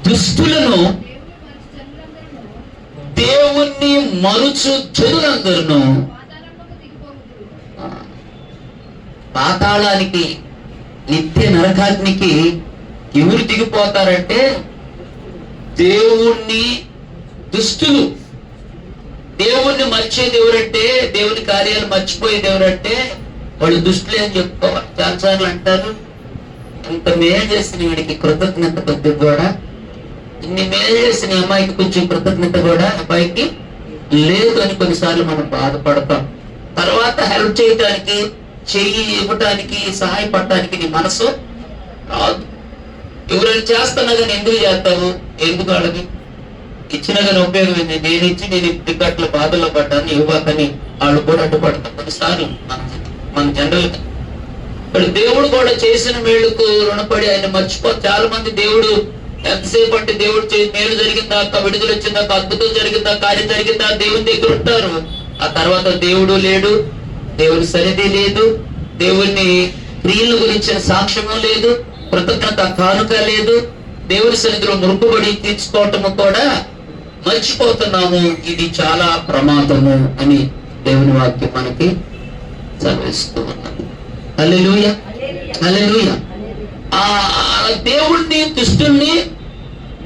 దుష్టులను దేవుణ్ణి మరుచు జనులందరూ పాతాళానికి, నిత్య నరకాగ్నికి ఎవరు దిగిపోతారంటే దేవుణ్ణి దుష్టులు. దేవుణ్ణి మర్చేది ఎవరంటే, దేవుని కార్యాలు మర్చిపోయేది ఎవరంటే వాళ్ళు దుష్టులే అని చెప్పుకోవాలి. చాలాసార్లు అంటారు, ఇంత మేలు చేసిన వీడికి కృతజ్ఞత కొద్దిగా కూడా, ఇన్ని మేలు చేసిన అమ్మాయికి కొంచెం కృతజ్ఞత కూడా అబ్బాయికి లేదు అని కొన్నిసార్లు మనం బాధపడతాం. తర్వాత హెల్ప్ చేయటానికి, చెయ్యి ఇవ్వటానికి, సహాయపడటానికి నీ మనసు రాదు. ఎవరైనా చేస్తున్నా కానీ ఎందుకు చేస్తావు, ఎందుకు వాళ్ళకి ఇచ్చినా కానీ ఉపయోగం ఏంది, నేను ఇచ్చి నేను టికెట్ల బాధలో పడ్డాను ఇవ్వకని వాళ్ళు కూడా అడ్డుపడతాం కొన్నిసార్లు. మన జనరల్ గా ఇప్పుడు దేవుడు కూడా చేసిన మేలుకు రుణపడి ఆయన మర్చిపో. చాలా మంది దేవుడు ఎంతసేపు అంటే దేవుడు మేలు జరిగిందాక, విడుదల వచ్చిందాక, అద్భుతం జరిగిందా, కార్యం జరిగిందా దేవుని దగ్గర ఉంటారు. ఆ తర్వాత దేవుడు లేడు, దేవుని సన్నిధి లేదు, దేవుని క్రియల గురించిన సాక్ష్యము లేదు, కృతజ్ఞత కానుక లేదు, దేవుని సన్నిధిలో మురుకుబడి తీర్చుకోవటము కూడా మర్చిపోతున్నాము. ఇది చాలా ప్రమాదము అని దేవుని వాక్యం మనకి చదివిస్తూ ఉన్నది. హల్లెలూయా, హల్లెలూయా. ఆ దేవుణ్ణి, దుష్టుల్ని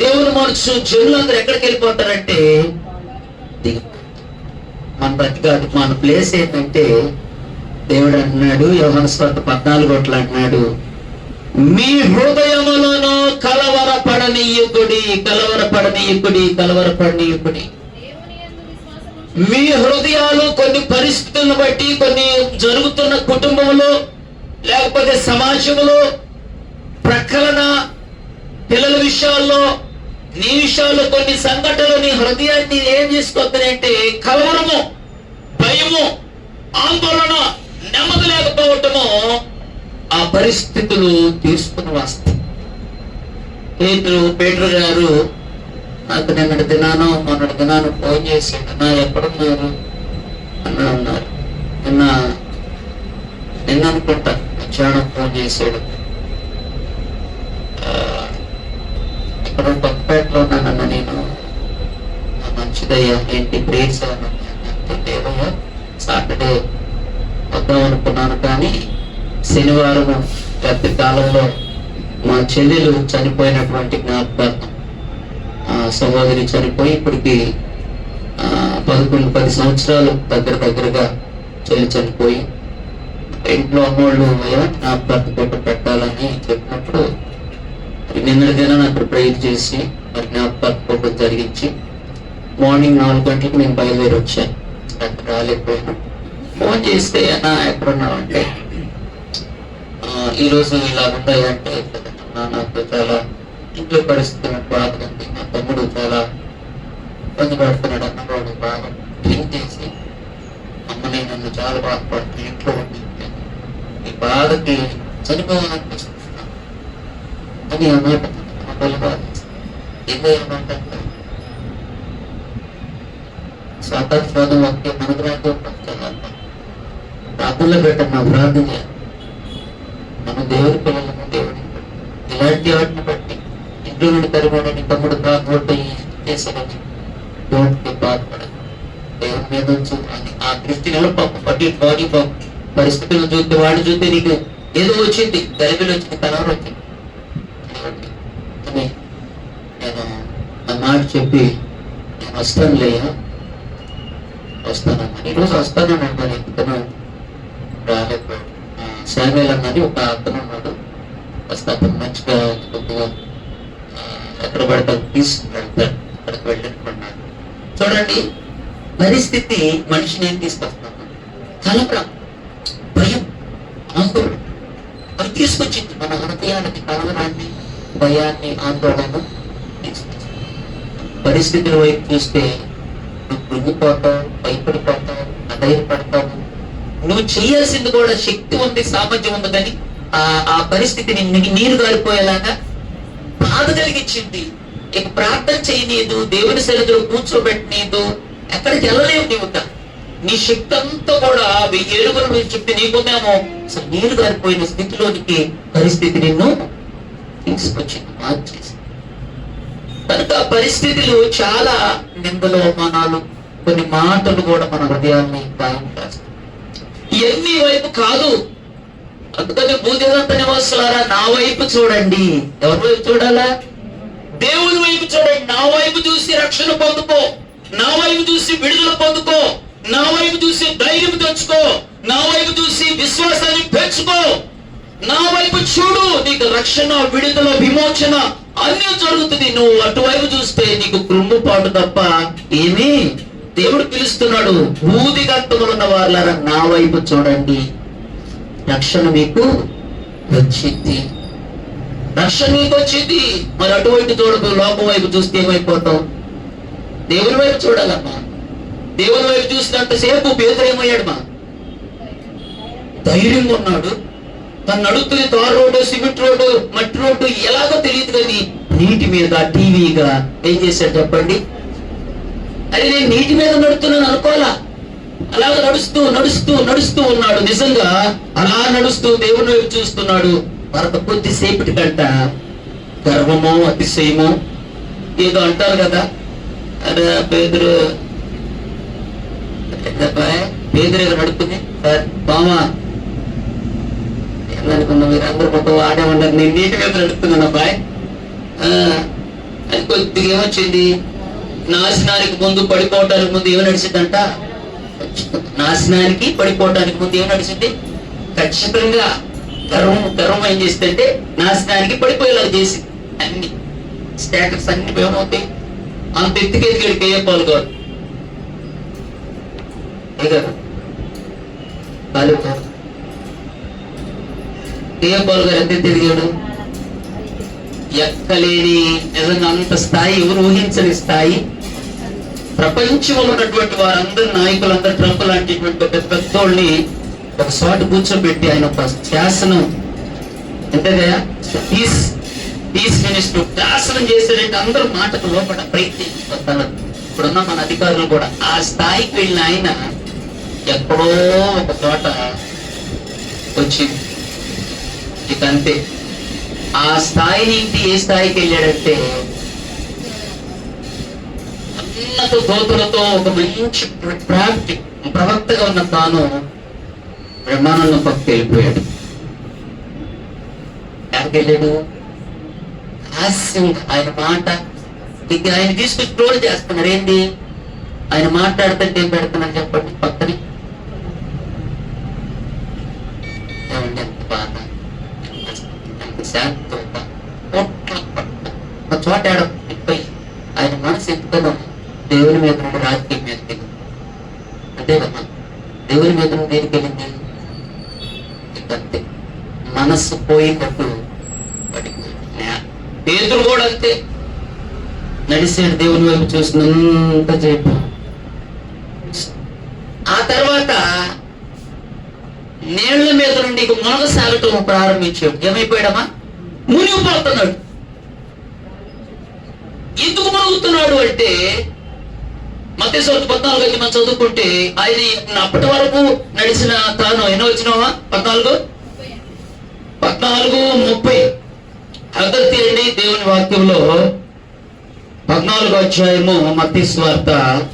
దేవుని మనుషు జనులందరూ ఎక్కడికి వెళ్ళిపోతారంటే మన బ్రతికాదు. మన ప్లేస్ ఏంటంటే దేవుడు అంటున్నాడు, యోహాను సువార్త 14 అంటున్నాడు, మీ హృదయములను కలవరపడనీయుకుడి, కలవరపడనీయుకుడి, కలవరపడనీయుకుడి. మీ హృదయాలు కొన్ని పరిస్థితులను బట్టి, కొన్ని జరుగుతున్న కుటుంబంలో లేకపోతే సమాజంలో, ప్రక్కలన పిల్లల విషయాల్లో, నీ విషయాల్లో కొన్ని సంఘటనలు నీ హృదయాన్ని ఏం చేసుకోవద్దంటే కలవరము, భయము, ఆందోళన, నెమ్మది లేకపోవటము, ఆ పరిస్థితులు తీసుకుని వస్తాయి. పేతురు గారు నాకు నిన్నటి దినాను మొన్నటి దినాను ఫోన్ చేశాడు, నా ఎక్కడున్నారు అని అన్నారు. నిన్న అనుకుంటా మధ్యాహ్నం ఫోన్ చేశాడు, ఇక్కడ కొత్తపేటలో ఉన్నానన్న నేను. మంచిదయ్యా, ఏంటి ప్రేయర్స్ లేవయ్యా, సాటర్డే వద్దాం అనుకున్నాను కానీ శనివారం రాత్రి కాలంలో మా చెల్లెలు చనిపోయినటువంటి జ్ఞాపకార్థం, సహోదరి చనిపోయి ఇప్పటికి 10 సంవత్సరాలు దగ్గరగా చెల్లి చనిపోయి, ఇంట్లో అమ్మోళ్ళు జ్ఞాపకార్థం ఫోటో పెట్టాలని చెప్పినప్పుడు నిన్నటి దినాన్ని అక్కడ ప్రేయర్ చేసి మరి జ్ఞాపకార్థం ఫోటో జరిగించి మార్నింగ్ 4 గంటలకు నేను బయలుదేరి వచ్చాను. అక్కడ రాలేకపోయాను. ఫోన్ చేస్తే అన్నా ఎక్కడున్నావంటే ఈరోజు ఇలా ఉంటాయంటే నాకు చాలా ఇంట్లో పరిస్థితి బాధగా ఉంది, మా తమ్ముడు చాలా ఇబ్బంది పడుతున్నాడు అన్నవాడు బాగా డ్రింక్ చేసి అమ్మని నన్ను చాలా బాధపడుతుంది, ఇంట్లో ఉండి ఈ బాధకి చనిపోవాలనిపిస్తుంది అని అన్నమాట. ఏదో ఏమంటే స్వాతంత్రం ఒకే మనకు రాజ్యం ప్రార్థనలో పెట్టాను, నా ప్రార్థన చేయాలి. మనం దేవుడి పిల్లలను దేవుడి ఇలాంటి వాటిని బట్టి ఇంట్లో నుండి తరిమని తమ్ముడు ప్రార్థన చేసేదని దేవుడికి బాధపడదు. దేవుడి మీద అని ఆ దృష్టిని ఎవరు పాపం పట్టి బాడీ పాపం పరిస్థితులను చూస్తే వాడిని చూస్తే నీకు ఏదో వచ్చింది, గరిబిలు వచ్చింది, తనవరు వచ్చింది. నేను ఆ మాట చెప్పి నేను వస్తానులేయా, వస్తానన్నా. ఈరోజు వస్తానని అంటాను, ఎందుకనో రాలేకపోయాడు. శామ్యూల్ అన్నది ఒక అతను ఉన్నాడు, వస్తే అతను మంచిగా కొద్దిగా ఎక్కడ పడితే తీసుకున్నాడు, అక్కడికి వెళ్ళనుకున్నాడు. చూడండి, పరిస్థితి మనిషిని ఏం తీసుకొస్తున్నాను, కలవరం, భయం, ఆందోళన అది తీసుకొచ్చింది. మన హృదయానికి కలవరాన్ని, భయాన్ని, ఆందోళన తీసుకొచ్చింది. పరిస్థితుల వైపు చూస్తే నువ్వు కృంగిపోతావు, భయపడిపోతావు, అధైర్యపడతావు. నువ్వు చేయాల్సింది కూడా శక్తి ఉంది, సామర్థ్యం ఉంది, కానీ ఆ పరిస్థితిని నీరు గారిపోయేలాగా బాధ కలిగించింది. ఇక ప్రార్థన చేయనీదు, దేవుని సన్నిధిలో కూర్చోబెట్టనీదు, ఎక్కడికి వెళ్ళలేవు. నీవు నీ శక్తి అంతా కూడా 1000 ఏడుగుల నుంచి చెప్తే నీకుందేమో అసలు నీరు గారిపోయిన స్థితిలోనికి పరిస్థితి నిన్ను తీసుకొచ్చింది, మార్చేసి. పరిస్థితులు చాలా నిందలు, అవమానాలు, కొన్ని మాటలు కూడా మన హృదయాన్ని గాయం చేస్తాయి. ఇవన్నీ వైపు కాదు. అందుకని భూదేవంత నివాసులారా నా వైపు చూడండి. ఎవరి వైపు చూడాలా? దేవుని వైపు చూడండి. నా వైపు చూసి రక్షణ పొందుకో, నా వైపు చూసి విడుదల పొందుకో, నా వైపు చూసి ధైర్యం తెచ్చుకో, నా వైపు చూసి విశ్వాసాన్ని పెంచుకో. నా వైపు చూడు, నీకు రక్షణ, విడుదల, విమోచన అన్నీ జరుగుతుంది. నువ్వు అటువైపు చూస్తే నీకు కృంగుపాటు తప్ప ఏమీ. దేవుడు పిలుస్తున్నాడు, బూది గంటములు ఉన్న వాళ్ళారా నా వైపు చూడండి, రక్షణ మీకు వచ్చింది. రక్షణ నీకు వచ్చింది. మరి అటువైపు చూడదు, లోకం వైపు చూస్తే ఏమైపోతావు? దేవుని వైపు చూడాలమ్మా. దేవుని వైపు చూసినంతసేపు పేతురు ఏమయ్యాడమ్మా? ధైర్యంగా ఉన్నాడు. తను నడుస్తుంది తారు రోడ్డు, సిమెంట్ రోడ్డు, మట్టి రోడ్డు, ఎలాగో తెలియదు కానీ నీటి మీద టీవీగా ఏం చేశాడు చెప్పండి? అది నేను నీటి మీద నడుస్తున్నాను అనుకోవాలా. అలాగ నడుస్తూ నడుస్తూ నడుస్తూ ఉన్నాడు. నిజంగా అలా నడుస్తూ దేవుని వైపు చూస్తున్నాడు. మరొక కొద్దిసేపటి కంట గర్వమో అతిశయమో ఏదో అంటారు కదా, అరే పేదరు పేదరిగా నడుపుతుంది సార్ బామా ఏమనుకున్నా, మీరు అందరూ ఒక ఆడే ఉండరు, నేను నీటి మీద నడుపుతున్నాను అబ్బాయి. అది కొద్దిగా ఏమొచ్చింది, నాశనానికి ముందు పడిపోవటానికి ముందు ఏమి నడిచిందంట? నాశనానికి పడిపోవటానికి ముందు ఏమి నడిచింది? ఖచ్చితంగా గర్వం ఏం చేసిందంటే నాశనానికి పడిపోయేలాగా చేసింది. అన్ని స్టాటస్ అన్ని ఏమవుతాయి? అంత ఎత్తుకెదిగాడు కేఏ పాల్ గారు. కేఏ పాల్ గారు ఎంత ఎత్తిదిగాడు? ఎక్కలేని, నిజంగా అంత స్థాయి, ఎవరు ఊహించని స్థాయి. ప్రపంచంలో ఉన్నటువంటి వారందరూ, నాయకులందరూ, ట్రంప్ లాంటిటువంటి పెద్దోళ్ళని ఒక చోట కూర్చోబెట్టి ఆయన ఒక శాసనం ఎంతగా పీస్ మినిస్టర్ శాసనం చేశారంటే అందరూ మాటకు లోపల ప్రయత్నించుకుంటారు. ఇప్పుడున్న మన అధికారులు కూడా ఆ స్థాయికి వెళ్ళిన ఆయన ఎక్కడో ఒక చోట వచ్చింది. ఇక అంతే. ఆ స్థాయి నుంచి ఏ స్థాయికి వెళ్ళాడంటే ఉన్నత దోతులతో ఒక మంచి ప్రవక్తగా ఉన్న తాను బ్రహ్మానందం పక్కకి వెళ్ళిపోయాడు. ఎక్కడికి వెళ్ళాడు? హాస్యంగా ఆయన మాట, ఇక ఆయన తీసుకొచ్చి ట్రోల్ చేస్తున్నారు. ఏంటి ఆయన మాట్లాడుతుంటే ఏం పెడుతున్నారు చెప్పండి పక్కని? ఎంత బాధ, ఎంత శాంతత, ఒక చోట ఆడిపోయి ఆయన మనసు ఎందుకన్నా దేవుని మీద నుండి రాజకీయం మీద తెలియదు. అంతే కదా, దేవుని మీద నుండి దేనికి వెళ్ళింది? అంతే, మనస్సు పోయినప్పుడు పేతురు కూడా అంతే నడిచాడు. దేవుని వైపు చూసినంత చెప్పు. ఆ తర్వాత నీళ్ల మీద నుండి మునగసాగటం ప్రారంభించాడు. ఏమైపోయాడమ్మా? మునిగిపోతున్నాడు. ఎందుకు మునుగుతున్నాడు అంటే మత్తయి 14 మనం చదువుకుంటే ఆయన అప్పటి వరకు నడిచిన తాను ఎన్నో వచ్చినావా? 14:30 అర్థం తీరండి. దేవుని వాక్యంలో 14వ అధ్యాయము మత్తయి సువార్త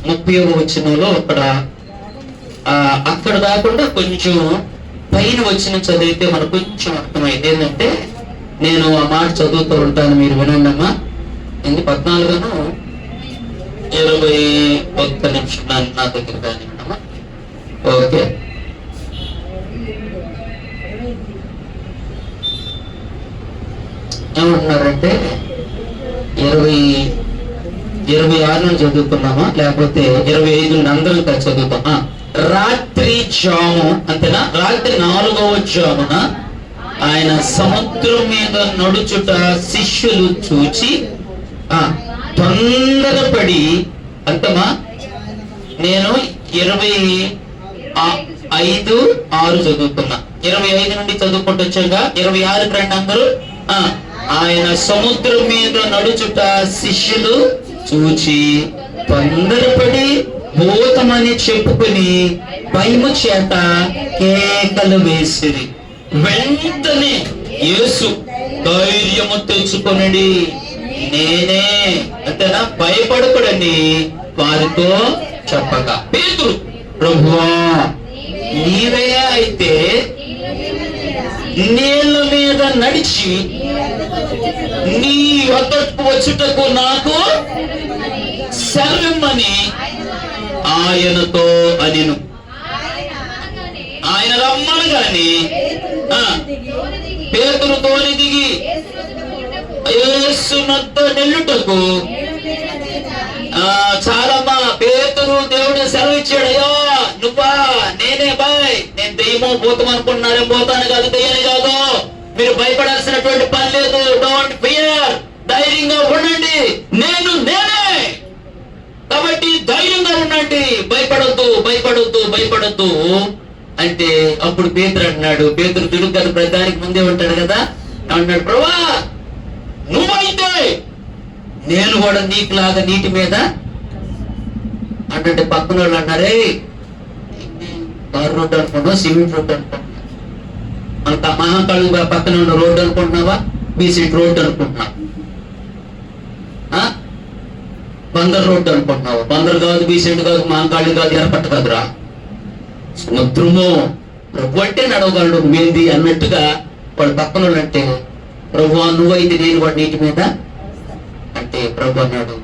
30వ వచనంలో అక్కడ కాకుండా కొంచెం పైన వచ్చిన చదివితే మనకు కొంచెం అర్థమైంది. ఏంటంటే నేను ఆ మాట చదువుతూ ఉంటాను, మీరు వినండి అమ్మా. 14:21 నిమిషం నా దగ్గర కానీ అమ్మా. ఓకే, ఏమంటున్నారంటే 26 నుంచి చదువుకున్నామా, లేకపోతే 25 నుండి అందరూ కలిసి చదువుతాం. రాత్రి జాము అంతేనా? రాత్రి 4వ జామున ఆయన సముద్రం మీద నడుచుట శిష్యులు చూచి తొందరపడి, అంతమా నేను 25:6 చదువుకున్నా. 25 నుండి చదువుకుంటూ వచ్చాక 26కి రండి అందరూ. ఆయన సముద్రం మీద నడుచుట శిష్యులు చూచి తొందరపడి భూతమని చెప్పుకుని భయము చేత కేకలు వేసిరి. వెంటనే యేసు ధైర్యము తెచ్చుకొనండి, నేనే అంతేనా, భయపడకుడని వారితో చెప్పగా పేతురు, ప్రభువా నీవే అయితే నీళ్ళ మీద నడిచి నీ వద్దకు వచ్చుటకు నాకు సెలవిమ్మని ఆయనతో అనిను. ఆయన రమ్మనగాని పేతురు తోని దిగి యేసు నొద్ద నిల్లుటకు చాలమ్మా పేతురు దేవుడు సెలవిచ్చాడు. అయ్యో నువ్వా, నేనే బాయ్, నేను దెయ్యమో భూతం అనుకుంటున్నారేం, పోతాను కాదు, దెయ్యాన్ని కాదు, మీరు భయపడాల్సినటువంటి పని లేదు, డోంట్ ఫియర్, ధైర్యంగా ఉండండి, నేనే కాబట్టి ధైర్యంగా ఉండండి, భయపడొద్దు భయపడొద్దు భయపడొద్దు అంటే అప్పుడు పేతురు అంటున్నాడు, పేతురు దుడుగారు ప్రతిదానికి ముందే ఉంటాడు కదా, అంటున్నాడు, ప్రభువా నువ్వైతే నేను కూడా నీకులాగా నీటి మీద అంటే పక్కన వాళ్ళు అన్నారే తారు రోడ్డు అనుకుంటున్నావా, సిమెంట్ రోడ్డు అనుకుంటున్నావా, మనకు మహాకాళి పక్కన ఉన్న రోడ్డు అనుకుంటున్నావా, బీసీట్ రోడ్డు అనుకుంటున్నావా, బందర్ రోడ్డు అనుకుంటున్నావా, బందర్ కాదు, బీసీట్ కాదు, మహాకాళి కాదు, ఏర్పట్ట కాదురా, సముద్రము. ప్రభు అంటే నడవగలడు మేంది అన్నట్టుగా వాడు పక్కన వాళ్ళు అంటే, ప్రభు నువ్వైతే నేను కూడా నీటి మీద అంటే ప్రభు అన్నాడు,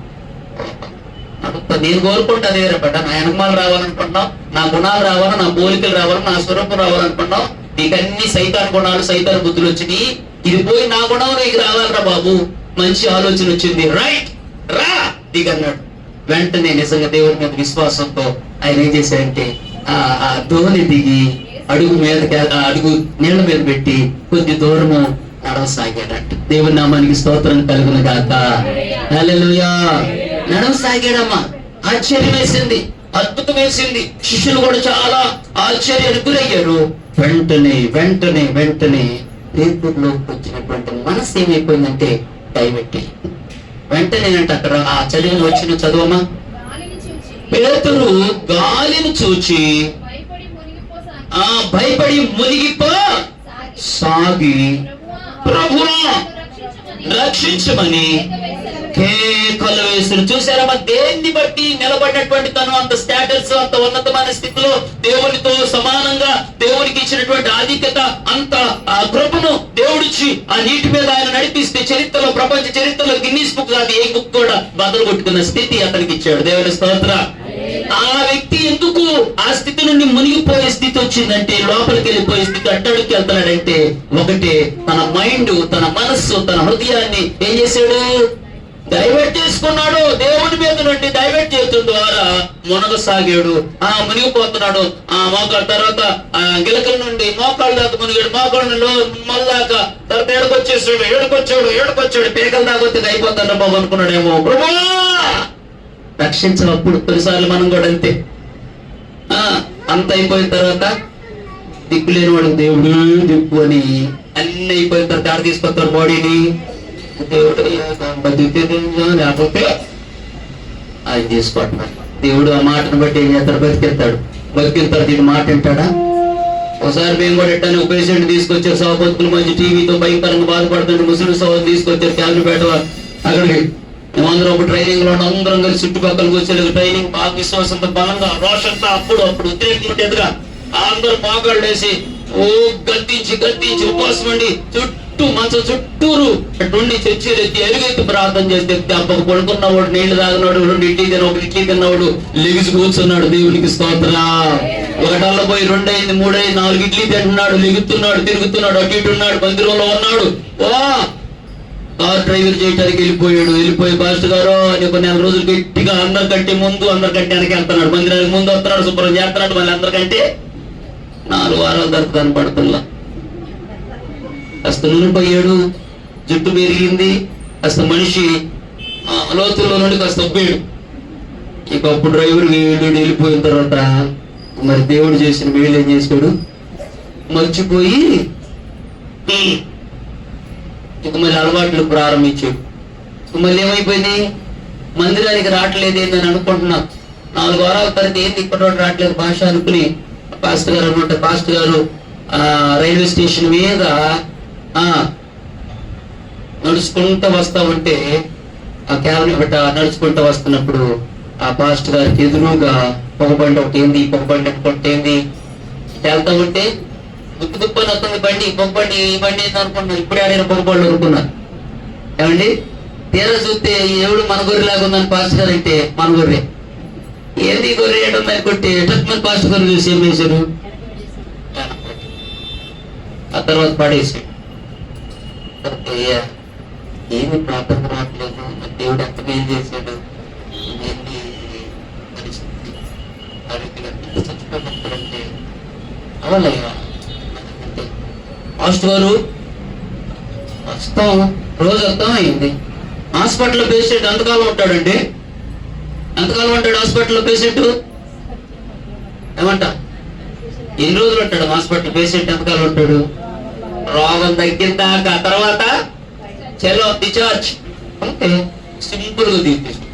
నేను కోరుకుంటా అదే రేపట, నా అనుమానాలు రావాలనుకుంటున్నావు, నా గుణాలు రావాలా, నా పోలికలు రావాలా, నా స్వరూపం రావాలనుకున్నావు, నీకన్నీ సైతాన్ గుణాలు సైతాన్ బుద్ధులు వచ్చినాయి, ఇది పోయి నా గుణం నీకు రావాలరా బాబు, మంచి ఆలోచన వచ్చింది, రైట్ రా దిగన్నాడు. వెంటనే నిజంగా దేవుడి మీద విశ్వాసంతో ఆయన ఏం చేశాడంటే ఆ ధోని దిగి అడుగు నీళ్ల మీద పెట్టి కొద్ది దూరము నడవసాగాడట. దేవుని నామానికి స్తోత్రం కలుగును గాక. హల్లెలూయా. నడవసాగాడమ్మా. ఆశ్చర్యం వేసింది, అద్భుతం వేసింది, శిష్యులు కూడా చాలా ఆశ్చర్యానికి గురయ్యారు. వెంటనే వెంటనే వెంటనే పేతురులోకి వచ్చినటువంటి మనసు ఏమైపోయిందంటే భయపెట్టి వెంటనే అంటే అక్కడ ఆ చదివిన వచ్చిన చదువమ్మా, పేతురు గాలిని చూచి భయపడి మునిగిపో సాగి ప్రభువా రక్షించమని కేకలు వేస్తున్నారు. చూసారమ్మా, దేన్ని బట్టి నిలబడినటువంటి తను అంత స్టేటస్, అంత ఉన్నతమైన స్థితిలో దేవునితో సమానంగా దేవునికి ఇచ్చినటువంటి ఆధిక్యత, అంత ఆ కృపను దేవుడిచ్చి ఆ నీటి మీద ఆయన నడిపిస్తే చరిత్రలో, ప్రపంచ చరిత్రలో గిన్నీస్ బుక్ కాదు ఏ బుక్ కూడా బదులు కొట్టుకున్న స్థితి అతనికి ఇచ్చాడు. దేవుని స్తోత్ర. ఆ వ్యక్తి ఎందుకు ఆ స్థితి నుండి మునిగిపోయే స్థితి వచ్చిందంటే, లోపలికి వెళ్ళిపోయే స్థితి, అట్టడికి వెళ్తున్నాడంటే ఒకటే, తన మైండ్, తన మనస్సు, తన హృదయాన్ని ఏం చేశాడు, డైవర్ట్ చేసుకున్నాడు. దేవుని మీద నుండి డైవర్ట్ చేయడం ద్వారా మునగసాగాడు. మునిగిపోతున్నాడు. మోకాళ్ళ తర్వాత గిలకల నుండి మోకాళ్ళ దాకా మునిగాడు. మోకాళ్ళలో మళ్ళాక తర్వాత ఏడుకొచ్చాడు పేకల దాకా వచ్చి అయిపోతాడు బాబు అనుకున్నాడేమో. ప్రభువా రక్షించినప్పుడు కొన్నిసార్లు మనం కూడా అంతే. అంత అయిపోయిన తర్వాత దిక్కు లేని వాడు దేవుడు దిక్కు అని అన్ని అయిపోయిన తర్వాత ఆడ తీసుకొస్తాడు బాడీని. దేవుడు లేకపోతే అది తీసుకుంటున్నాడు. దేవుడు ఆ మాటను బట్టి ఏం చేస్తాడు, బతికెత్తాడు. బతికిన తర్వాత ఇది మాట వింటాడా? ఒకసారి మేము కూడా ఎట్టాను పేషెంట్ తీసుకొచ్చారు, సహపతులు మంచి టీవీతో భయంకరంగా బాధపడుతుంటే ముసలి సహోదరు తీసుకొచ్చారు క్యాబినెట్ అక్కడికి. మేమందరం ఒక ట్రైనింగ్ లో అందరం కలిసి చుట్టుపక్కల కూర్చొని ట్రైనింగ్ బాగా విశ్వాసంతో బలంగా రోషంతో అప్పుడు ఉద్రేకగా అందరూ మోకాళ్ళు వేసి గద్దించి ఉపవాసం అండి చుట్టూ మంచం చుట్టూరు అటుండి చర్చలు ఎత్తి ఎలుగెత్తి ప్రార్థన చేస్తే అప్పకు పడుకున్నవాడు, నీళ్లు తాగినవాడు, 2 ఇడ్లీ తిన్న, 1 ఇడ్లీ తిన్నవాడు లెగిసి కూర్చున్నాడు. దేవునికి స్తోత్రం. ఒకటల్లో పోయి 2 అయింది, 3 అయింది, 4 ఇడ్లీ తింటున్నాడు, లెగుతున్నాడు, తిరుగుతున్నాడు, అటు ఇటు ఉన్నాడు, మందిరంలో ఉన్నాడు. కార్ డ్రైవర్ చేయడానికి వెళ్ళిపోయి పాస్టర్ గారు అని ఒక 4 రోజులు గట్టిగా అందరికంటే ముందు అందరికంటే వెనక వెళ్తున్నాడు. మందిరానికి ముందు వస్తున్నాడు, శుభ్రం చేస్తున్నాడు, మళ్ళీ అందరికంటే 4 వారాలు దొరకు కనపడుతున్నా. కాస్త నూనెపోయాడు, జుట్టు పెరిగింది, కాస్త మనిషి లోతుల్లో నుండి కాస్త ఒప్పాడు. ఇక అప్పుడు డ్రైవర్ వెళ్ళిపోయిన తర్వాత మరి దేవుడు చేసిన మేలు ఏం చేశాడు, మర్చిపోయి ఇక మళ్ళీ అలవాట్లు ప్రారంభించాడు. మళ్ళీ ఏమైపోయింది, మందిరానికి రావట్లేదు ఏందని అనుకుంటున్నాం. 4 వారాల తర్వాత ఏంది ఇప్పటి రావట్లేదు భాష అనుకుని పాస్టర్ గారు అనమాట. పాస్టర్ గారు రైల్వే స్టేషన్ మీద నడుచుకుంటూ వస్తా ఉంటే ఆ క్యాబిన్ బట్ట నడుచుకుంటూ వస్తున్నప్పుడు ఆ పాస్టర్ గారికి ఎదురుగా పొగబండి ఒకటి ఏంది, పొగబండి ఒకటి ఏంది వెళ్తా ఉంటే దుప్పు దుప్పని వస్తుంది బండి, పొగబండి ఈ బండి ఏంది అనుకున్నాను. ఇప్పుడే ఆడిన పొగబండి అనుకున్నాను. ఏమండి తీరా చూస్తే ఎవడు మన గొర్రెలాగా ఉందని పాస్టర్ గారు అంటే మన గొర్రె. ఏంది గొర్రె ఏడుంది అనుకుంటే టక్మన్ పాస్టర్ గారు చూసి ఏం చేశారు, ఆ తర్వాత పడేసాడు. ఏమి ప్రార్థన రావట్లేదు, దేవుడు ఎంత మేలు చేశాడు, ఏంటి పరిస్థితి చచ్చిపోయినప్పుడంటే అవలయ్యా. మాస్టర్ గారు వస్తాం, రోజు వస్తాం అయింది. హాస్పిటల్లో పేషెంట్ ఎంతకాలం ఉంటాడండి, ఎంతకాలం ఉంటాడు హాస్పిటల్లో పేషెంట్? ఏమంట ఎన్ని రోజులు ఉంటాడు హాస్పిటల్ పేషెంట్? ఎంతకాలం ఉంటాడు? రోగం తగ్గిందాక తర్వాత చలో డిశ్చార్జ్. అంటే సింపుల్ గా తీర్చేసి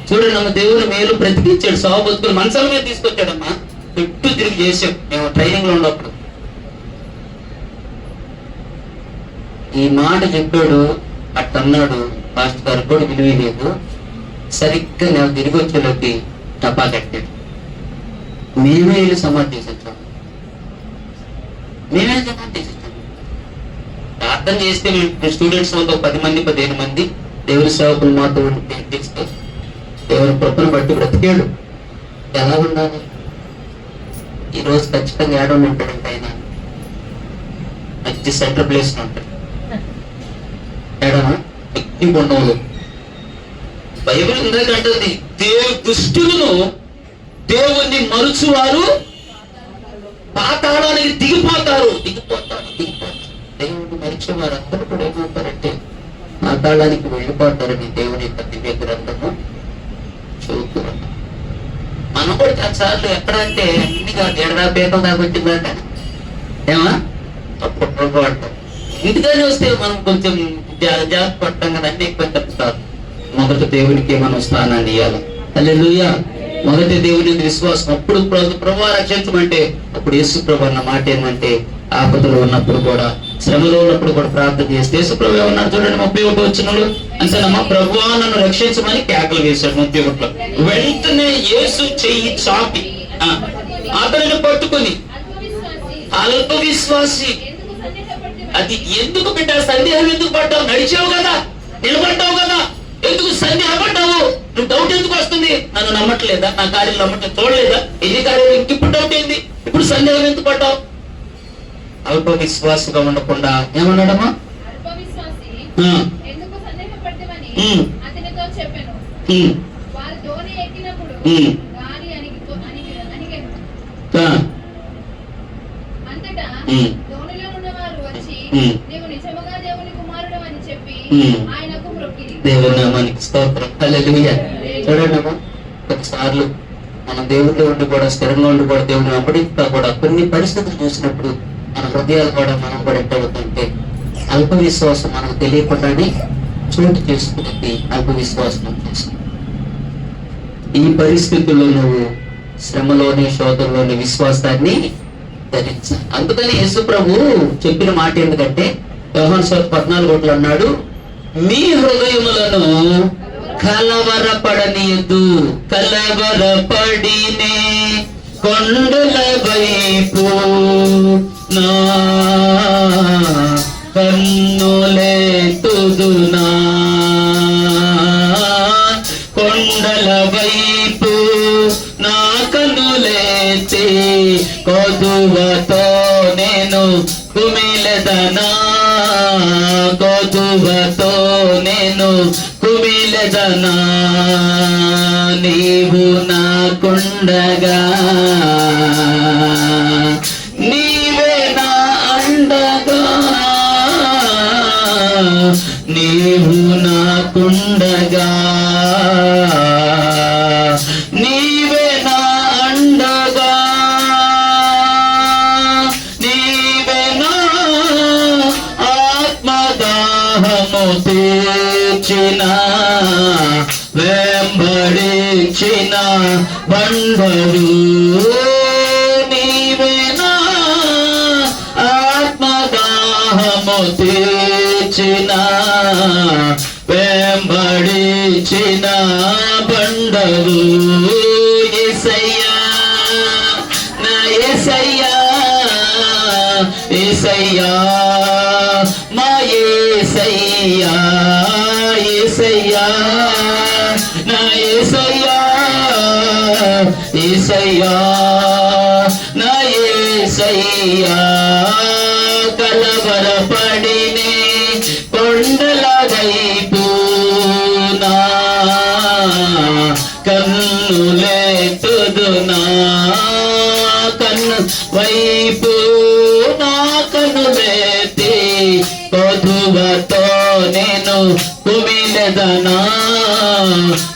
చూడండి అమ్మ, దేవుని మేలు బ్రతికించాడు. సాగు బతుకులు మంచాల మీద తీసుకొచ్చాడమ్మా, చుట్టూ తిరిగి చేసాం మేము ట్రైనింగ్ లో ఉన్నప్పుడు. ఈ మాట చెప్పాడు, అట్టన్నాడు. పాస్టర్ గారు కూడా విలువ లేదు. సరిగ్గా నేను తిరిగి వచ్చేలోకి టపా కట్టాడు. మేమే వెళ్ళి సమాధి చేసేచ్చాం, మేమే సమాధి చేసేచ్చాం. ప్రార్థన చేస్తే మేము స్టూడెంట్స్ ఒక 10 మంది 15 మంది దేవుని సేవకులు మాతో తెస్తే దేవుని కృపను బట్టి బ్రతికాడు. ఎలా ఉండాలి? ఈ రోజు ఖచ్చితంగా ఏడవని ఉంటాడంటే ఆయన మంచి సెంటర్ ప్లేస్ ఉంటాడు. ఏడవా వ్యక్తి ఉండవు. బైబిల్ ఇందాకంటుంది, దుష్టులను దేవుణ్ణి మరుచువారు పాతాళానికి దిగిపోతారు. దేవుడిని మరిచేవారు అందరూ కూడా ఏమవుతారంటే పాతాళానికి వెళ్ళిపోతారని దేవుని యొక్క దివ్య గ్రంథము చూపుతారు. మనం కూడా చాలాసార్లు ఎక్కడంటే అన్ని కాదు, ఎడదా పీకల దాకా వచ్చిందంట ఏమా తప్పు పడతాం. ఇంటికానే వస్తే మనం కొంచెం జాగ్రత్త పడతాం కదా, అన్ని ఎక్కువ తప్పుతారు. మొదట దేవునికి మనం స్థానాన్ని ఇవ్వాలి. హల్లెలూయా. మొదటి దేవుని విశ్వాసం. అప్పుడు ప్రభువా రక్షించమంటే అప్పుడు యేసు ప్రభు అన్న మాట ఏమంటే ఆపదలో ఉన్నప్పుడు కూడా, శ్రమలో ఉన్నప్పుడు కూడా ప్రార్థన చేస్తే యేసు ప్రభు ఏమన్నారు చూడండి, 31 వచనంలో అంతేనమ్మా, ప్రభువా నన్ను రక్షించమని కేకలు వేశాడు. 31లో వెంటనే యేసు చెయ్యి చాపి అతనిని పట్టుకుని, అల్ప విశ్వాసి, అది ఎందుకు బిడ్డ సందేహం ఎందుకు పడ్డావు? నడిచావు కదా, నిలబడ్డావు కదా, ఎందుకు సందేహపడ్డావు? నువ్వు డౌట్ ఎందుకు వస్తుంది? నన్ను నమ్మట్లేదా, నా కార్యం నమ్మట్లేదు, చూడలేదా ఎన్ని కార్యాలు? ఇంకిప్పుడు డౌట్ ఏంది, ఇప్పుడు సందేహం ఎందుకు పడ్డావు? అల్ప విశ్వాసగా ఉండకుండా ఏమన్నాడమ్మా? దేవుని నామానికి స్తోత్రం. హల్లెలూయా. చూడండి అమ్మా, కొన్నిసార్లు మనం దేవుడిలో ఉండి కూడా, స్థిరంగా ఉండి కూడా, దేవుని వెంబడిస్తా కూడా కొన్ని పరిస్థితులు చూసినప్పుడు మన హృదయాలు కూడా మనం కూడా ఎట్టవుతుంటే అల్ప విశ్వాసం మనకు తెలియకుండానే చోటు చేసుకునేది అల్ప విశ్వాసం చేసుకుంది. ఈ పరిస్థితుల్లో నువ్వు శ్రమలోని శోధంలోని విశ్వాసాన్ని ధరించాలి. అందుకని యేసు ప్రభు చెప్పిన మాట ఎందుకంటే యోహాను 14 అన్నాడు, మీ హృదయములను కలవరపడనీయద్దు. కలవరపడినే కొండల వైపు నా కన్నులెత్తుదునా, కొండల వైపు నా కన్నులెత్తి కొదువతో నేను కుమిలెదనా, కొదువతో నేను కుమిలెదనా. నీవు నాకుండగా నీవే నా అండగా, నీవు నాకుండగా నీవే నా అండగా, నీవే నా ఆత్మదాహము తీర్చిన వెంబడించిన బండరు, నీవే నా ఆత్మదాహము తీర్చిన వెంబడించిన నిలిచిన బండవు యేసయ్యా, నా యేసయ్యా, యేసయ్యా, మా యేసయ్యా, యేసయ్యా, నా యేసయ్యా, యేసయ్యా, నా యేసయ్యా. కలవరపడినే కొండల వైపు నా కన్నులెత్తుదునా, కన్ను వైపు నా కన్నులెత్తి కొదువతో నేను కుమిలెదనా,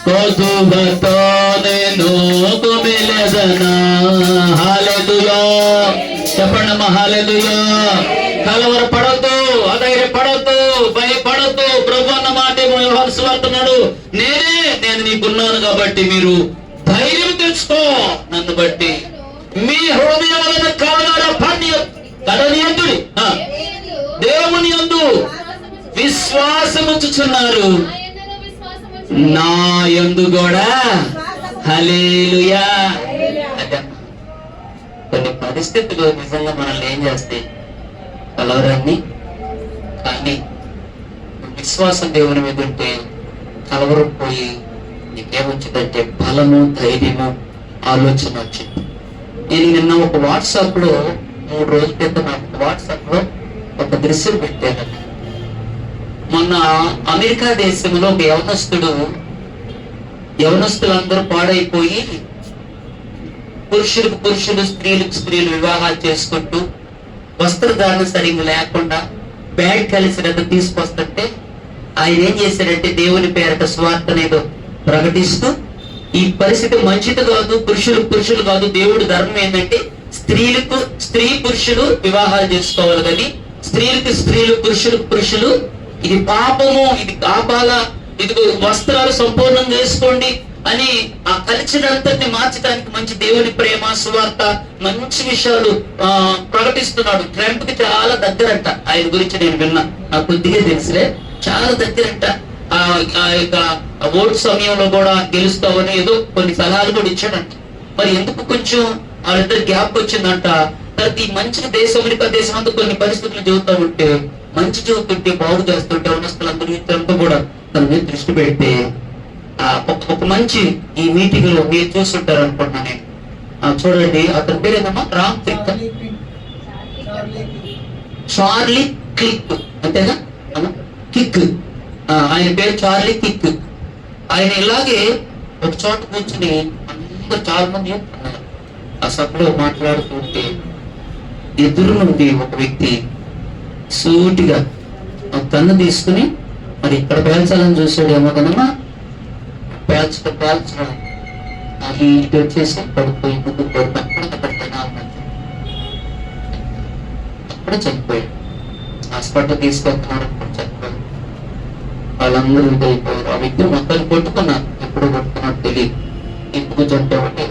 కొదువతో నేను కుమిలెదనా. హల్లెలూయా, చెప్పండమ్మా హల్లెలూయా. కలవరపడొద్దు, అధైర్యపడొద్దు, భయపడొద్దు. ప్రభు అన్న మాట యోహాను సువార్తన్నాడు, నేను నీకున్నాను కాబట్టి మీరు ధైర్యం తెచ్చుకో. నన్ను బట్టి మీ హృదయములను కడనియంతుడి దేవుని యందు విశ్వాసముంచుచున్నారు, నా యందు కూడా. హల్లెలూయా. కొన్ని పరిస్థితులు నిజంగా మనల్ని ఏం చేస్తాయి, కలవరాన్ని. కానీ విశ్వాసం దేవుని మీద ఉంటే కలవరం పోయి నీకేమొచ్చిందంటే బలము, ధైర్యము, ఆలోచన వచ్చింది. నేను నిన్న ఒక వాట్సాప్ లో 3 రోజుల క్రితం వాట్సాప్ లో ఒక దృశ్యం పెట్టాను. మొన్న అమెరికా దేశంలో ఒక యవనస్తులందరూ పాడైపోయి పురుషులకు పురుషులు, స్త్రీలకు స్త్రీలు వివాహాలు చేసుకుంటూ వస్త్రధారణ సరిగ్గా లేకుండా బ్యాడ్ కలిసినట్టు తీసుకొస్తుంటే ఆయన ఏం చేశారంటే దేవుని పేరట స్వార్థనేదో ప్రకటిస్తూ ఈ పరిస్థితి మంచిది కాదు, పురుషులు కాదు, దేవుడి ధర్మం ఏంటంటే స్త్రీలకు స్త్రీ పురుషులు వివాహాలు చేసుకోవాలి, కానీ స్త్రీలకు స్త్రీలు, పురుషులకు పురుషులు ఇది పాపము, ఇది కాపాల, ఇది వస్త్రాలు సంపూర్ణంగా వేసుకోండి అని ఆ కల్చర్ అంతటిని మార్చడానికి మంచి దేవుని ప్రేమ, సువార్త, మంచి విషయాలు ప్రకటిస్తున్నాడు. ట్రంప్ కి చాలా దగ్గరంట. ఆయన గురించి నేను విన్నా, నాకు కొద్దిగా తెలుసులే, చాలా దగ్గరంట. ఆ యొక్క ఓటు సమయంలో కూడా గెలుస్తావని ఏదో కొన్ని సలహాలు కూడా ఇచ్చాడంట. మరి ఎందుకు కొంచెం వాళ్ళిద్దరు గ్యాప్ వచ్చిందంట. ప్రతి మంచి దేశం, అమెరికా దేశం అంతా కొన్ని పరిస్థితులు చెబుతా ఉంటే, మంచి చెబుతుంటే, బాగు చేస్తుంటే ఉన్నస్తులందరూ ట్రంప్ కూడా తన మీద దృష్టి పెడితే ఒక మంచి ఈ మీటింగ్ లో మీరు చూస్తుంటారు అనుకుంటున్నా నేను. చూడండి, అతని పేరు ఏదమ్మా, చార్లీ క్లిక్, అంతేనా, కిక్. ఆయన పేరు చార్లీ కిక్. ఆయన ఇలాగే ఒక చోట కూర్చుని అందరూ చాలా మంది చెప్తున్నారు. ఆ సభలో మాట్లాడుతుంటే ఎదురు నుండి ఒక వ్యక్తి సూటిగా కన్ను తీసుకుని మరి ఇక్కడ పేల్చాలని చూసాడు ఏమో కదమ్మా, పేల్చడం అది ఇటు వచ్చేసి పడిపోయి ముందుకు అప్పుడే చనిపోయాడు. హాస్పిటల్ తీసుకెళ్తున్నాడు, చనిపోయాడు. వాళ్ళందరూ ఇదైపోయారు. ఆ వ్యక్తి మొత్తం కొట్టుకున్నారు, ఎప్పుడు కొట్టుకున్నాడు తెలియదు, ఎందుకు చంపామంటే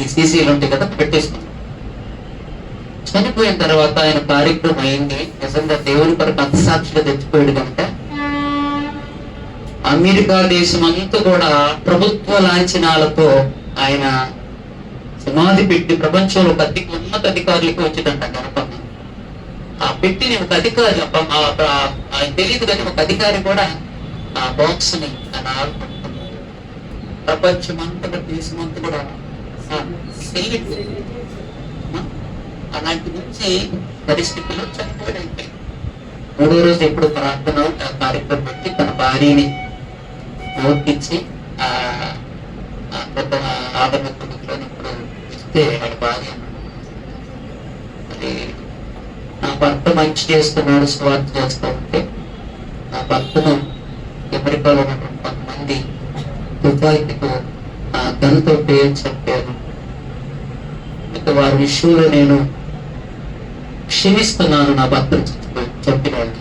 ఈ సీసీలు ఉంటాయి కదా, పెట్టేసుకున్నాడు. చనిపోయిన తర్వాత ఆయన కార్యక్రమం అయింది. నిజంగా దేవుని కొరకు అంత సాక్షిగా తెచ్చిపోయాడు కనుక అమెరికా దేశం అంతా కూడా ప్రభుత్వ లాంఛనాలతో ఆయన సమాధి పెట్టి ప్రపంచంలో ఉన్నత అధికారులకు వచ్చిందంట గణపన్న. ఆ పెట్టిన ఒక అధికారి, ఆయన తెలియదు కానీ ఒక అధికారి కూడా ఆ బాక్స్ ని ప్రపంచం అంతటా దేశం అంతా కూడా అలాంటి నుంచి పరిస్థితుల్లో చనిపోయాడు. 3వ రోజు ఎప్పుడు ప్రార్థన కార్యక్రమం పెట్టి తన భార్యని ఓర్పించి ఆదరణ కుటుంబంలో ఇప్పుడు ఇస్తే వాడి భార్య నా భర్త మంచి చేస్తున్నాడు, స్వార్థ చేస్తూ ఉంటే నా భర్తను అమెరికాలో ఉన్నటువంటి కొంతమంది తుపాకీతో గన్తో పేరు చెప్పారు. వారి విషయంలో నేను క్షమిస్తున్నాను నా భర్తను చెప్పిన వాళ్ళు,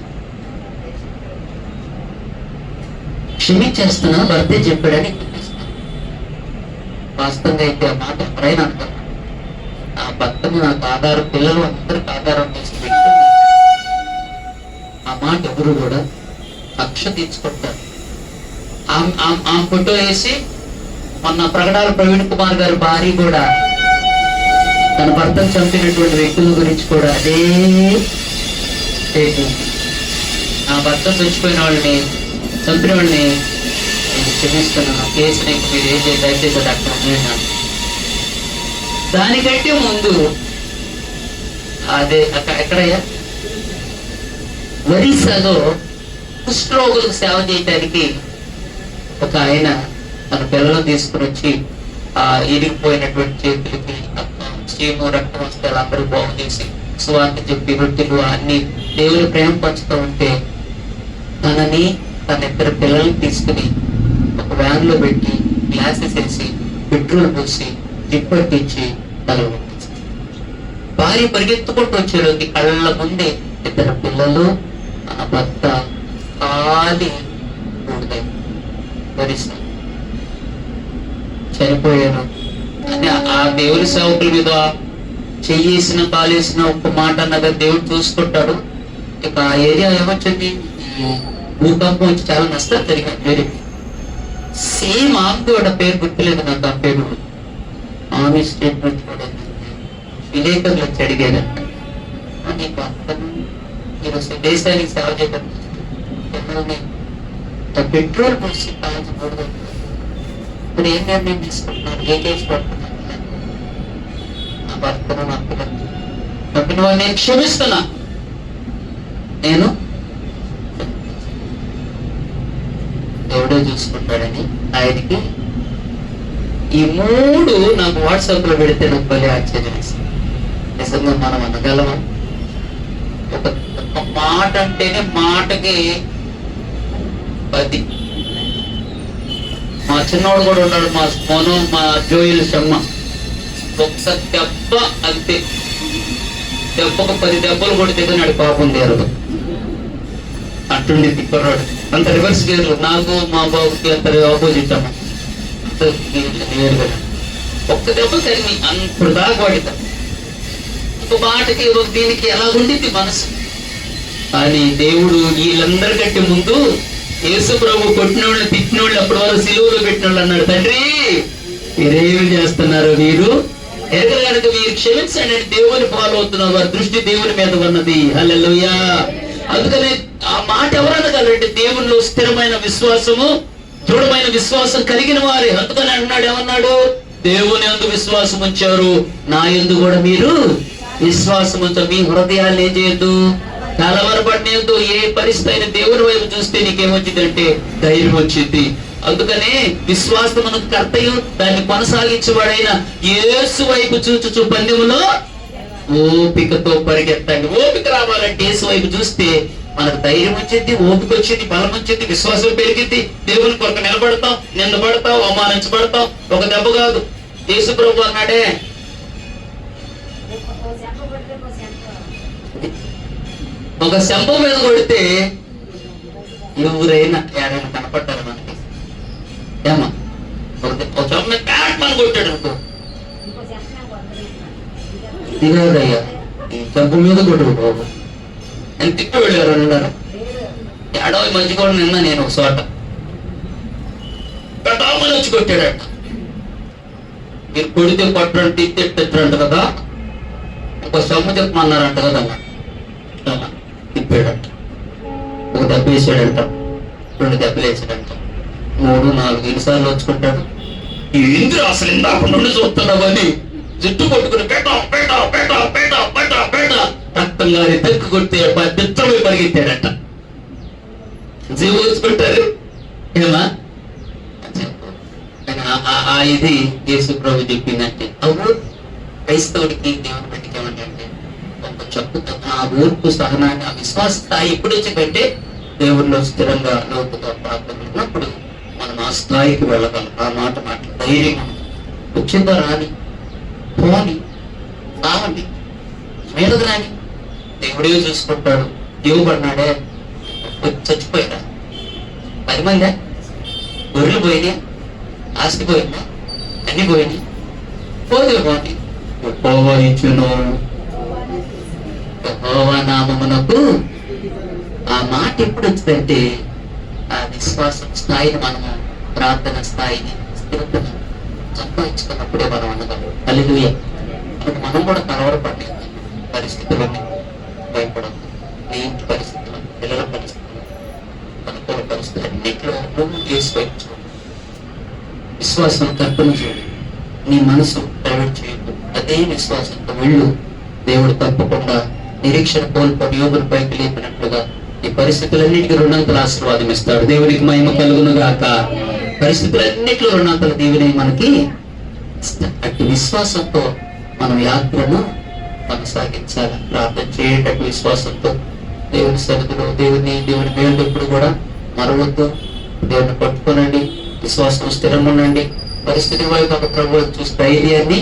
క్షమించేస్తున్నా భర్తే చెప్పాడని వాస్తవంగా అయితే ఆ మాట ఎవరైనా అంటారు. ఆ భర్తను నాకు ఆధారం, పిల్లలు అందరికి ఆధారం చేసి పెట్టి ఆ మాట ఎవరు కూడా కక్ష తీర్చుకుంటారు. ఆ ఫోటో వేసి మొన్న ప్రకటన ప్రవీణ్ కుమార్ గారి భార్య కూడా తన భర్తను చంపినటువంటి వ్యక్తుల గురించి కూడా అదే స్టేట్మెంట్. నా భర్తను చచ్చిపోయిన వాళ్ళని చంపిన వాళ్ళని నేను క్షమిస్తున్నాను, కేసుని మీరు ఏం చేసి దయచేసి అక్కడ ఉన్నాను. దానికంటే ముందు అదే ఎక్కడయ్యా ఒరిస్సాలో కుష్ఠరోగులకు సేవ చేయడానికి ఒక ఆయన తన పిల్లలను తీసుకుని వచ్చి ఆ ఇరిగిపోయినటువంటి చేతులకి చీము రక్తం వస్తే అందరూ బాగు చేసి సువార్త చెప్పి రొట్టెలు అన్ని దేవుని ప్రేమ పంచుతూ ఉంటే తనని తన ఇద్దరు పిల్లల్ని తీసుకుని ఒక వ్యాన్ లో పెట్టి గ్లాసెస్ వేసి పెట్రోల్ పోసి జిప్పట్టించి తల భార్య పరిగెత్తుకుంటూ వచ్చేలోకి కళ్ళ ముందే ఇద్దరు పిల్లలు ఆ భర్త ఖాళీ భరిస్తాం చనిపోయారు అని ఆ దేవుని సేవకుల మీద చెయ్యేసిన కాలేసిన ఒక్క మాట అన్నగా దేవుడు చూసుకుంటాడు. ఇక ఆ ఏరియా ఏమొచ్చింది, భూకంపం వచ్చి చాలా నష్టాలు జరిగాయి. వేరే సేమ్ ఆమె పేరు గుర్తులేదు నాకు. ఆ పేరు ఆమె స్టేట్మెంట్ కూడా విలేకరులు వచ్చి అడిగారంట, నీకు అర్థం మీరు దేశానికి సేవ చేయడం పెట్రోల్ పోసి కాల్చకూడదు, ఇప్పుడు ఏం నిర్ణయం తీసుకుంటున్నారు, ఏ కేసు పడుతున్నారు? నా భర్తను నా పిల్లలు తప్పిన వాళ్ళు నేను క్షమిస్తున్నా, నేను దేవుడే చూసుకుంటాడని ఆయనకి ఈ 3 నాకు వాట్సాప్ లో పెడితే నాకు భలే ఆశ్చర్యం వేసింది. నిజంగా మనం అనగలమా? ఒక మాట అంటేనే మాటకి 10. మా చిన్నోడు కూడా ఉన్నాడు, మా జోయిల్ శర్మ. ఒక్క దెబ్బ అంతే, దెబ్బకు 10 దెబ్బలు కొడితే నాడు పాపం తీరదు. అట్టుండి తిప్పరాడు అంత రివర్స్ గేర్లు. నాకు మా బాబుకి అంత ఆపోజిట్ అమ్మ. ఒక్క దెబ్బ కలిగి అంత దాకా వాడిత. ఒక మాటకి దీనికి ఎలా ఉండింది మనసు. కానీ దేవుడు వీళ్ళందరికంటే ముందు యేసు ప్రభు కొట్టిన వాళ్ళని తిట్టిన వాళ్ళు అప్పటి వరకు సిలువలో పెట్టిన వాళ్ళు అన్నాడు, తండ్రి మీరేమి చేస్తున్నారు, మీరు ఎరగలగనక మీరు క్షమించండి అని దేవుని ఫాలో అవుతున్నారు. వారి దృష్టి దేవుని మీద ఉన్నది. హల్లెలూయా. అందుకనే ఆ మాట ఎవరనగలంటే దేవునిలో స్థిరమైన విశ్వాసము, దృఢమైన విశ్వాసం కలిగిన వారే. అందుకని అన్నాడు, ఏమన్నాడు, దేవుని యందు విశ్వాసం ఉంచారు, నా యందు కూడా మీరు విశ్వాసం ఉంచారు. మీ హృదయాలు ఏం చేయొద్దు, కలవరపడలేదు. ఏ పరిస్థితి అయినా దేవుని వైపు చూస్తే నీకేమొచ్చిందంటే ధైర్యం వచ్చింది. అందుకనే విశ్వాసమునకు కర్తయు దాన్ని కొనసాగించేవాడైన యేసు వైపు చూచుచు పందెములో ఓపికతో పరిగెత్తండి. ఓపిక రావాలంటే యేసు వైపు చూస్తే మనకు ధైర్యం వచ్చింది, ఓపిక వచ్చింది, బలం వచ్చింది, విశ్వాసం పెరిగింది. దేవుని కొరకు నిలబడతాం, నిందబడతాం, అవమానించబడతాం. ఒక దెబ్బ కాదు. యేసు ప్రభు అన్నాడే, ఒక శంప మీద కొడితే ఎవరైనా ఎవరైనా కనపడ్డారు మనకి. ఏమా ఒక శంప మీద బ్యాట్ మన కొట్టాడు అనుకో, దిగదయ్యా ఈ శంప మీద కొట్టు బాబు అని తిప్పి వెళ్ళారు. అన్నారు 7వ మధ్య కూడా నిన్న నేను ఒక చోట కటామని వచ్చి కొట్టాడట. మీరు కొడితే కొట్టండి, తిట్టంట కదా, ఒక సొమ్ము చెప్పమన్నారంట కదా, తిప్పాడంట. ఒక దెబ్బ వేసాడంట, 2 దెబ్బలు వేసాడంట, 3, 4 ఎన్నిసార్లు వచ్చుకుంటాడు. ఏంద్ర అసలు ఇందాక నుండి చూస్తున్నావని జుట్టు కొట్టుకుని పేట పేట పేట పేట పేట పేట రక్తం గారి తెక్కు కొడితే బిత్తమై పరిగెత్తాడట. జీవం వచ్చుకుంటారు ఏమా ఇది యేసు ప్రభు చెప్పిందంటే. అవును, క్రైస్తవుడికి దేవుని బట్టికి ఏమంటే ఒక చెప్పుతో ఆ ఓర్పు, సహనాన్ని, ఆ విశ్వాస స్థాయి ఎప్పుడు వచ్చిందంటే దేవుల్లో స్థిరంగా లోతుగా ప్రార్థనప్పుడు మనం ఆ స్థాయికి వెళ్ళగలం. ఆ మాట ధైర్యం వచ్చిందా రాని పోని రావండి మీదది రాని దేవుడే చూసుకుంటాడు. ఇవ్వబడినాడే చచ్చిపోయినా 10 మందే, గొర్రెలు పోయినా, ఆస్తి పోయిందా, అన్ని పోయినాయి, పోతే పోనీ యెహోవా ఇచ్చును యెహోవా నామమునకు. ఆ మాట ఎప్పుడు వచ్చిందంటే విశ్వాసం స్థాయిని మనము, ప్రార్థన స్థాయిని, స్థిరతను సంపాదించుకున్నప్పుడే మనం అనగలం. హల్లెలూయా. మనం కూడా కలవరపడి పరిస్థితులని భయపడదు. నీ ఇంటి పరిస్థితులు, పిల్లల పరిస్థితులు, అనుకూల పరిస్థితులు అన్నింటిలో నువ్వు చేసుకోవచ్చు. విశ్వాసం కర్పణ చూడు, నీ మనసు ప్రైవేట్ చేయదు. అదే విశ్వాసంతో వెళ్ళు. దేవుడు తప్పకుండా నిరీక్షణ కోల్పోయి యోగుల పైకి లేపినట్లుగా ఈ పరిస్థితులన్నిటికీ 2 ఆశీర్వాదం ఇస్తాడు. దేవునికి మహిమ కలుగును గాక. పరిస్థితులన్నిటిలో 2 దేవుని మనకి అట్టి విశ్వాసంతో మనం యాత్రను కొనసాగించాలి. ప్రార్థన చేయేటట్టు విశ్వాసంతో దేవుని సన్నిధిలో దేవుని మేలు ఎప్పుడు కూడా మరవద్దు. దేవుని పట్టుకోనండి, విశ్వాసం స్థిరంగా ఉండండి. పరిస్థితి వైపు ఒక ప్రభు చూసి ధైర్యాన్ని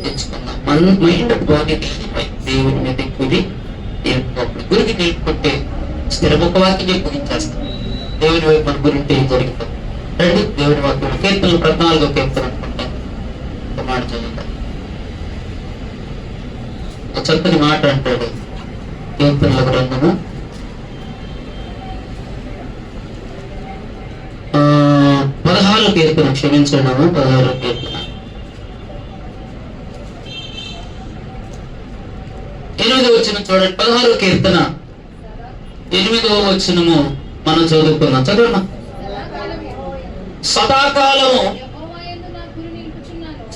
తెచ్చుకున్నాం. మైండ్ బాడీ దేవుని మీద గురి నిలుపుకోండి. గురికి నిలుపుకుంటే స్థిరముఖ వాక్యం గురించేస్తాం. దేవుని వైపు మన గురింటే ఏం జరుగుతుంది. రండి దేవుని వాక్యం కీర్తనలు 14వ కీర్తన అనుకుంటాను. ఒక మాట చదువుతాం. ఒక చక్కని మాట అంటాడు కీర్తనల గ్రంథము 16వ కీర్తన, క్షమించండి 16వ కీర్తన 8వ వచనం చూడండి. 16వ కీర్తన 8వ వచనము మనం చదువుకున్నాం. చదవమ్మా. సదాకాలము,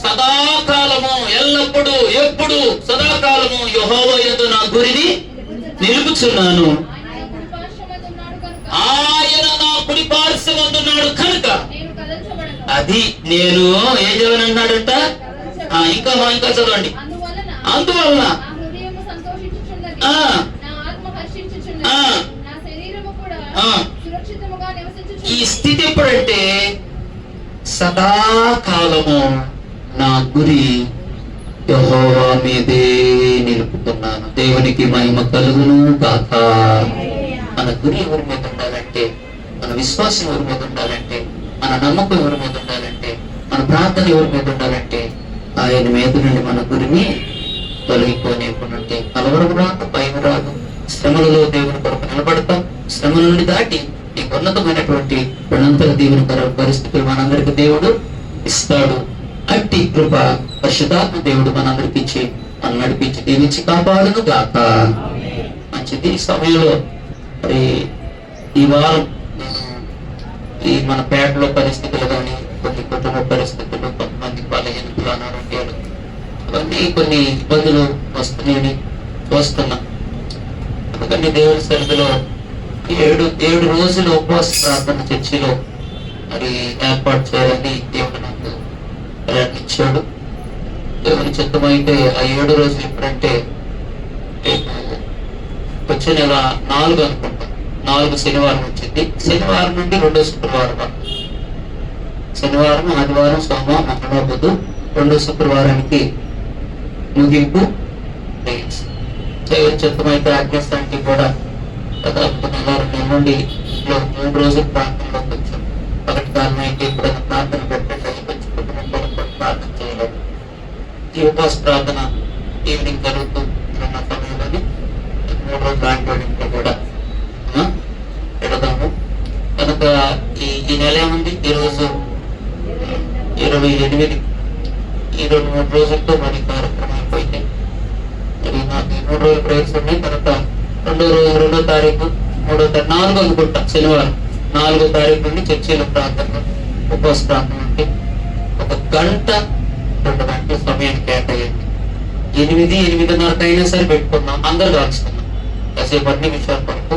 సదాకాలము, ఎల్లప్పుడు, ఎప్పుడు, సదాకాలము యెహోవా యందు నా గురిని నిలుపుచున్నాను. ఆయన నా కుడి పార్శ్వమందున్నాడు కనుక అది నేను ఏం చేయని అన్నాడంట. ఇంకా చదవండి. అందువలన ఈ స్థితి ఎప్పుడంటే సదాకాలము నా గురి యెహోవా మీదే నిలుపుతున్నాను. దేవునికి మహిమ కలుగును గాక. మన గురి ఎవరి మీద ఉండాలంటే, మన విశ్వాసం ఎవరి మీద ఉండాలంటే, మన నమ్మకం ఎవరి మీద ఉండాలంటే, మన ప్రార్థన ఎవరి మీద ఉండాలంటే ఆయన మీద నుండి మన గురిని తొలగిపోనివ్వకుంటే కలవరం రాదు, భయం రాదు. శ్రమలలో దేవుని కొరకు నిలబడతాం. శ్రమల నుండి దాటి ఈ ఉన్నతమైనటువంటి 2 దేవుని పరిస్థితులు మనందరికి దేవుడు ఇస్తాడు. అట్టి కృప పరిశుద్ధాత్మ దేవుడు మనందరికి ఇచ్చి మనం నడిపించి దీవించి కాపాడును గాక. మంచిది. ఈ సమయంలో మరి ఈ వారం ఈ మన పేటలో పరిస్థితులు కానీ, కొన్ని కుటుంబ పరిస్థితులు, కొంతమంది బలహీనతలు, అనారోగ్యాలు, అవన్నీ కొన్ని ఇబ్బందులు వస్తున్నాయని చూస్తున్నాం. అందుకని దేవుని సన్నిధిలో 7 రోజులు ఉపవాస ప్రార్థన చర్చిలో మరి ఏర్పాటు చేయాలని దేవుడు నాకు ప్రయత్నించాడు. దేవుని చిత్తమైతే ఆ 7 రోజులు ఎప్పుడంటే వచ్చే నెల 4 అనుకుంటాం. 4 శనివారం వచ్చింది. శనివారం నుండి 2వ శుక్రవారం వరకు, శనివారం, ఆదివారం, సోమవారం, మంగళవారం, బుధవారం, 2వ శుక్రవారానికి ముగింపు. దేవుని చిత్తమైతే ఆజ్ఞాస్తానికి కూడా దాదాపు 2 నుండి 3 రోజులు ప్రార్థనలోకి వచ్చాం. ఒకటి కారణం అయితే ఎప్పుడైనా ప్రార్థన పెట్టండి, కొంచెం కుటుంబంలో ప్రార్థన చేయలేదు. ఈ ఉపవాస ప్రార్థన ఈవినింగ్ జరుగుతూ ఉన్న సమయంలోని 3 రోజులు ఆంటోడింట్లో కూడా పెడదాము. కనుక ఈ నెల ఏముంది, ఈరోజు 28, ఈ 2-3 రోజులతో మరి కార్యక్రమం అయిపోయింది. మరి నాకు 3 రోజులు ప్రేయర్స్ ఉన్నాయి. తర్వాత 2వ తారీఖు, 3వ తారీఖు, 4 అనుకుంటా శనివారం, 4వ తారీఖు నుండి చర్చిలో ప్రార్థన, ఉపవాస ప్రార్థన ఉంటే 1 గంట 2 గంటల సమయాన్ని కేటాయండి. 8-8:30 అయినా సరే పెట్టుకున్నాం. అందరూ కాల్చుకున్నాం. కాసేపు అన్ని విషయాల కొరకు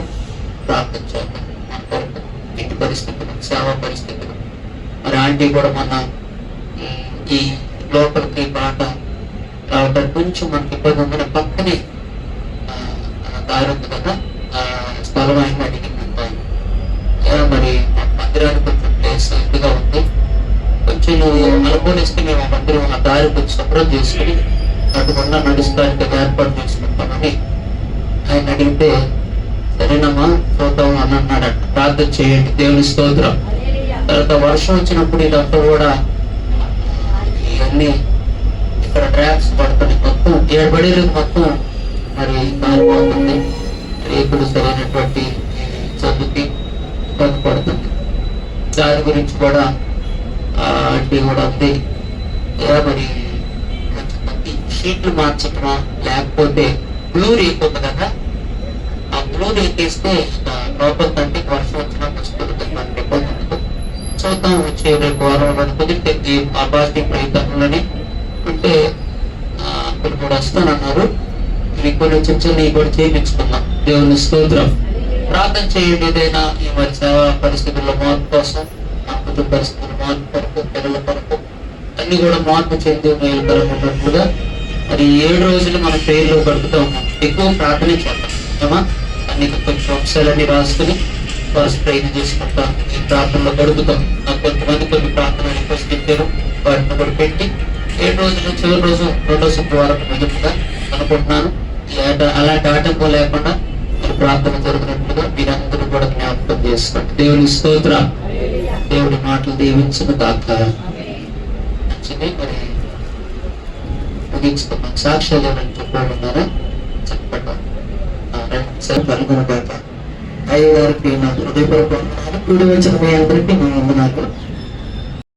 ప్రార్థన చేద్దాం. మన కొరకు, ఇంటి పరిస్థితులు, సేవా పరిస్థితులు. మరి ఆంటీ కూడా మన ఈ లోపలికి పాట రావడానికి కొంచెం మనకి ఇబ్బంది ఉంది. పక్కనే దారి ఉంది కదా, స్థలం ఆయన అడిగిందంట. మరి మందిరానికి కొంచెం ప్లేస్ ఇదిగా ఉంది, కొంచెం నువ్వు అనుకూలిస్తే మేము ఆ మందిరం ఆ దారి కొంచెం శుభ్రం చేసుకుని అటుకుండా నడుస్తానికి ఏర్పాటు చేసుకుంటామని ఆయన అడిగితే, సరేనమ్మా చూద్దాం అని అన్నాడంట. ప్రార్థన చేయండి. దేవుని స్తోత్రం. తర్వాత వర్షం వచ్చినప్పుడు ఇదంతా కూడా ఇవన్నీ ఇక్కడ ట్రాక్స్ పడుతున్నాయి. మొత్తం 7 బడీలకు మొత్తం మరి కాలిపోతుంది. రేకులు సరైనటువంటి చదువుకి ఇబ్బంది పడుతుంది. దాని గురించి కూడా అంటే కూడా ఉంది. మరి కొంతమంది షీట్లు మార్చటమా, లేకపోతే బ్లూర్ అయిపోతుంది కదా, ఆ బ్లూర్ ఎక్కేస్తే లోపల కంటే వర్షం వచ్చినా వస్తుంది. చూద్దాం, వచ్చే రేపు వారం కుదిరితే ఈ అబాస్టి ప్రయత్నంలోని అంటే అక్కడ కూడా వస్తానన్నారు. ఇవి కొన్ని చిన్న చిన్నవి కూడా చేయించుకున్నాం. దేవుని స్తోత్రం. ప్రార్థన చేయండి. ఏదైనా ఈ మరి సేవా పరిస్థితుల్లో మార్పు కోసం, అద్భుత పరిస్థితుల మార్పు కొరకు, పిల్లల కొరకు అన్ని కూడా మార్పు చెంది మేలుకరమైనట్లుగా మరి 7 రోజులు మనం ప్రేయర్లో గడుపుతూ ఉన్నాం. ఎక్కువ ప్రార్థన చేద్దాం ఏమా, అన్ని కొంచెం అంశాలన్నీ రాసుకుని ఫస్ట్ ప్రేయర్ చేసుకుంటాం. ఈ ప్రార్థనలో గడుపుతాం. నాకు కొంతమంది కొన్ని ప్రార్థన రిక్వెస్ట్ ఇచ్చారు, వాటిని కూడా పెట్టి 7 రోజులు చివరి రోజు 2వ శుక్రవారం మొదటిగా అనుకుంటున్నాను. అలాంటి ఆటంకం లేకుండా ప్రార్థన జరుగుతున్నట్లుగా మీరందరూ కూడా జ్ఞాపకం చేసుకోండి. దేవుని స్తోత్రం. దేవుడి మాటలు దీవించిన దాకా మంచిది. మరి ముగించుకున్నాం. సాక్ష్యాలు ఎవరైనా చెప్పుకుంటున్నారా? చెప్పండి. పాల్గొనగాక. అయ్య గారికి నా హృదయపూర్వక కూడి వచ్చిన మీ అందరికీ నా వందనాలు.